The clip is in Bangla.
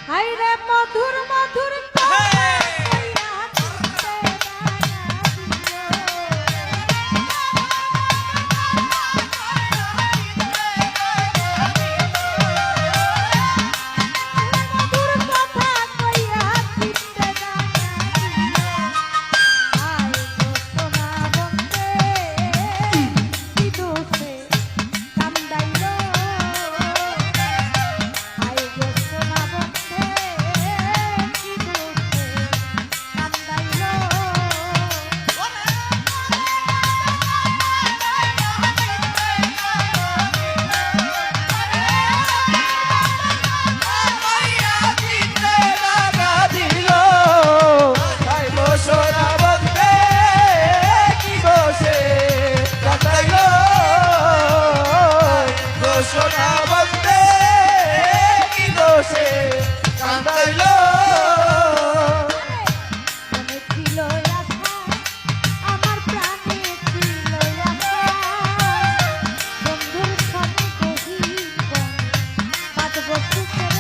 হাই রে মধুর মধুর সোনা বন্দে কি দোষে কান্দাইল মনে ছিল আশা আমার প্রাণে ছিল আশা বন্ধুর সঙ্গে কহিব বাঁধব সুখের